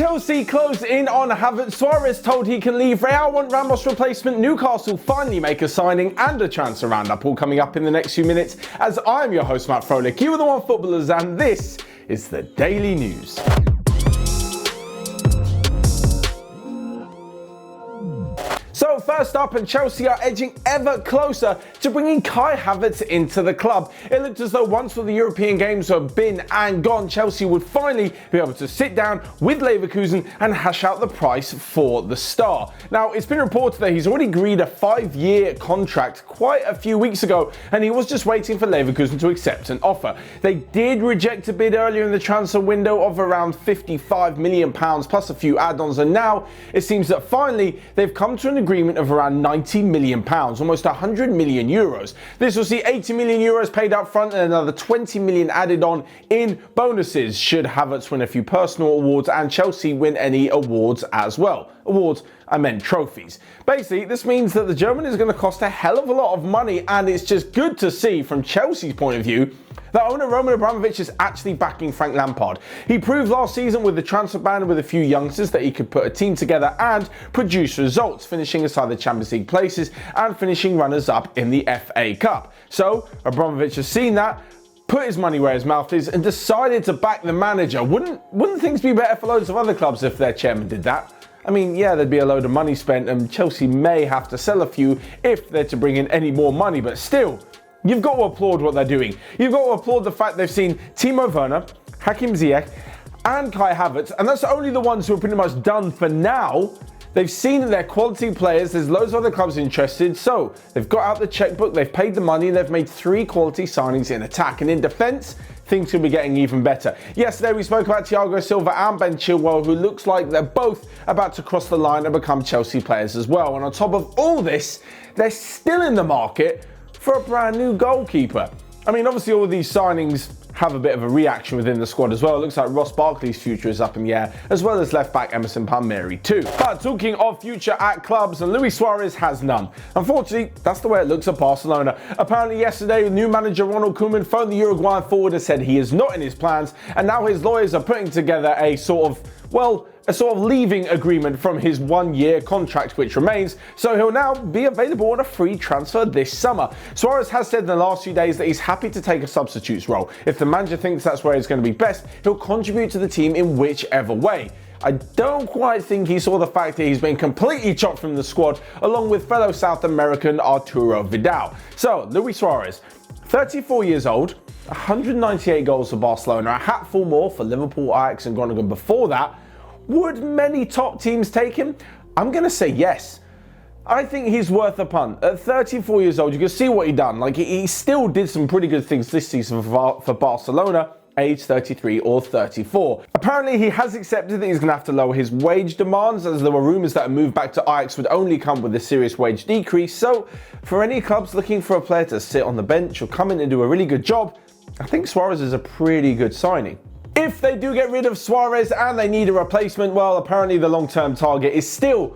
Chelsea close in on Havertz. Suarez told he can leave. Real want Ramos replacement. Newcastle finally make a signing and a transfer roundup. All coming up in the next few minutes as I'm your host Matt Froelich. You are the Onefootballers and this is the Daily News. So first up, and Chelsea are edging ever closer to bringing Kai Havertz into the club. It looked as though once all the European games have been and gone, Chelsea would finally be able to sit down with Leverkusen and hash out the price for the star. Now, it's been reported that he's already agreed a 5-year contract quite a few weeks ago, and he was just waiting for Leverkusen to accept an offer. They did reject a bid earlier in the transfer window of around £55 million plus a few add-ons, and now it seems that finally they've come to an agreement of around £90 million, almost €100 million. This will see €80 million paid up front and another $20 million added on in bonuses should Havertz win a few personal awards and Chelsea win any awards as well. Awards, I meant trophies. Basically, this means that the German is going to cost a hell of a lot of money, and it's just good to see from Chelsea's point of view that owner Roman Abramovich is actually backing Frank Lampard. He proved last season with the transfer ban with a few youngsters that he could put a team together and produce results, finishing aside the Champions League places and finishing runners-up in the FA Cup. So, Abramovich has seen that, put his money where his mouth is, and decided to back the manager. Wouldn't things be better for loads of other clubs if their chairman did that? I mean, yeah, there'd be a load of money spent, and Chelsea may have to sell a few if they're to bring in any more money, but still, you've got to applaud what they're doing. You've got to applaud the fact they've seen Timo Werner, Hakim Ziyech, and Kai Havertz, and that's only the ones who are pretty much done for now. They've seen that they're quality players, there's loads of other clubs interested, so they've got out the checkbook, they've paid the money, and they've made 3 quality signings in attack. And in defence, things could be getting even better. Yesterday we spoke about Thiago Silva and Ben Chilwell, who looks like they're both about to cross the line and become Chelsea players as well. And on top of all this, they're still in the market for a brand new goalkeeper. I mean, obviously all of these signings have a bit of a reaction within the squad as well. It looks like Ross Barkley's future is up in the air, as well as left-back Emerson Palmieri too. But talking of future at clubs, and Luis Suarez has none. Unfortunately, that's the way it looks at Barcelona. Apparently yesterday, new manager Ronald Koeman phoned the Uruguayan forward and said he is not in his plans, and now his lawyers are putting together a sort of leaving agreement from his 1-year contract which remains, so he'll now be available on a free transfer this summer. Suarez has said in the last few days that he's happy to take a substitute's role. If the manager thinks that's where he's going to be best, he'll contribute to the team in whichever way. I don't quite think he saw the fact that he's been completely chopped from the squad, along with fellow South American Arturo Vidal. So, Luis Suarez, 34 years old, 198 goals for Barcelona, a hatful more for Liverpool, Ajax and Groningen before that. Would many top teams take him? I'm going to say yes. I think he's worth a punt. At 34 years old, you can see what he done. Like, he still did some pretty good things this season for Barcelona, age 33 or 34. Apparently, he has accepted that he's going to have to lower his wage demands, as there were rumours that a move back to Ajax would only come with a serious wage decrease. So, for any clubs looking for a player to sit on the bench or come in and do a really good job, I think Suarez is a pretty good signing. If they do get rid of Suarez and they need a replacement, well, apparently the long-term target is still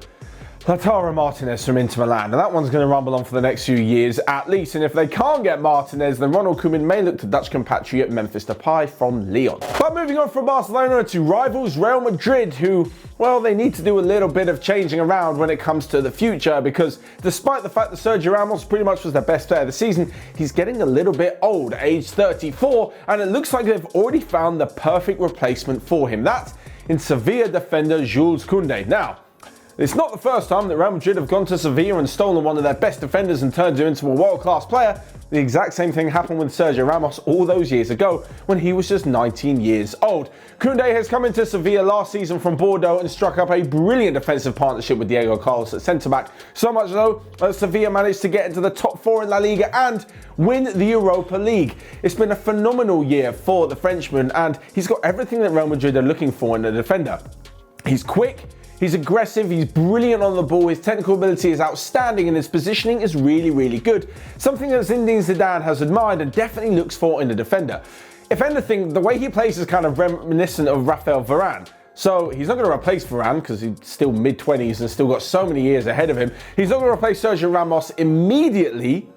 Lautaro Martinez from Inter Milan, and that one's going to rumble on for the next few years at least. And if they can't get Martinez, then Ronald Koeman may look to Dutch compatriot Memphis Depay from Lyon. But moving on from Barcelona to rivals Real Madrid, who, well, they need to do a little bit of changing around when it comes to the future, because despite the fact that Sergio Ramos pretty much was their best player of the season, he's getting a little bit old, age 34, and it looks like they've already found the perfect replacement for him. That's in Sevilla defender Jules Kunday. Now, it's not the first time that Real Madrid have gone to Sevilla and stolen one of their best defenders and turned him into a world-class player. The exact same thing happened with Sergio Ramos all those years ago when he was just 19 years old. Kunday has come into Sevilla last season from Bordeaux and struck up a brilliant defensive partnership with Diego Carlos at centre-back. So much so that Sevilla managed to get into the top 4 in La Liga and win the Europa League. It's been a phenomenal year for the Frenchman, and he's got everything that Real Madrid are looking for in a defender. He's quick, he's aggressive, he's brilliant on the ball, his technical ability is outstanding, and his positioning is really, really good. Something that Zinedine Zidane has admired and definitely looks for in a defender. If anything, the way he plays is kind of reminiscent of Raphael Varane. So he's not going to replace Varane because he's still mid-20s and still got so many years ahead of him. He's not going to replace Sergio Ramos immediately,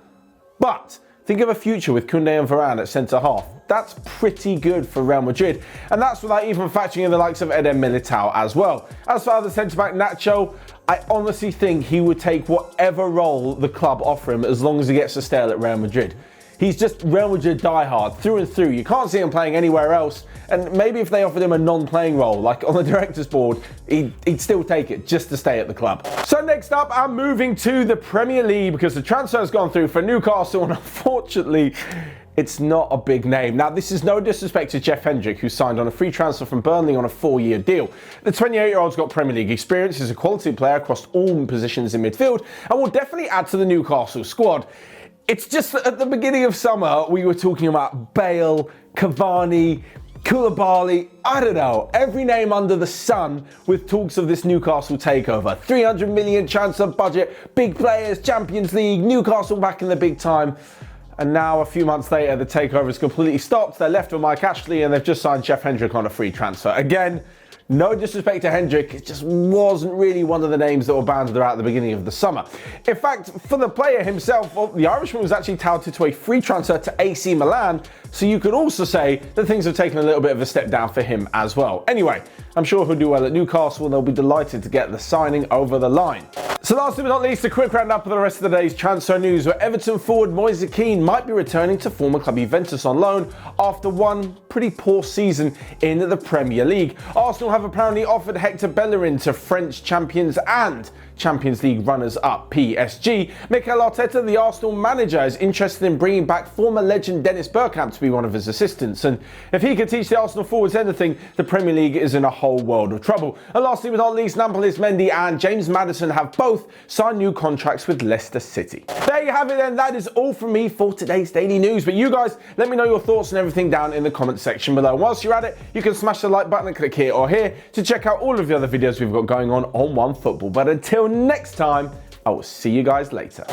but think of a future with Kunday and Varane at centre-half. That's pretty good for Real Madrid, and that's without even factoring in the likes of Eden Militao as well. As far as the centre-back Nacho, I honestly think he would take whatever role the club offer him as long as he gets to stay at Real Madrid. He's just Real Madrid diehard through and through. You can't see him playing anywhere else. And maybe if they offered him a non-playing role, like on the director's board, he'd still take it just to stay at the club. So next up, I'm moving to the Premier League because the transfer has gone through for Newcastle, and unfortunately, it's not a big name. Now, this is no disrespect to Jeff Hendrick, who signed on a free transfer from Burnley on a 4-year deal. The 28-year-old's got Premier League experience, is a quality player across all positions in midfield, and will definitely add to the Newcastle squad. It's just that at the beginning of summer, we were talking about Bale, Cavani, Koulibaly, I don't know, every name under the sun with talks of this Newcastle takeover. 300 million transfer budget, big players, Champions League, Newcastle back in the big time. And now, a few months later, the takeover has completely stopped. They're left with Mike Ashley, and they've just signed Jeff Hendrick on a free transfer. Again, no disrespect to Hendrick, it just wasn't really one of the names that were banded around at the beginning of the summer. In fact, for the player himself, well, the Irishman was actually touted to a free transfer to AC Milan, so you could also say that things have taken a little bit of a step down for him as well. Anyway, I'm sure he'll do well at Newcastle, and they'll be delighted to get the signing over the line. So lastly but not least, a quick roundup of the rest of the day's transfer news, where Everton forward Moise Kean might be returning to former club Juventus on loan after one pretty poor season in the Premier League. Arsenal have apparently offered Hector Bellerin to French champions and Champions League runners-up PSG. Mikel Arteta, the Arsenal manager, is interested in bringing back former legend Dennis Bergkamp to be one of his assistants. And if he could teach the Arsenal forwards anything, the Premier League is in a whole world of trouble. And lastly but not least, Nampalys Mendy and James Maddison have both signed new contracts with Leicester City. There you have it then. That is all from me for today's daily news. But you guys, let me know your thoughts and everything down in the comment section below. Whilst you're at it, you can smash the like button and click here or here to check out all of the other videos we've got going on OneFootball. But until next time, I will see you guys later.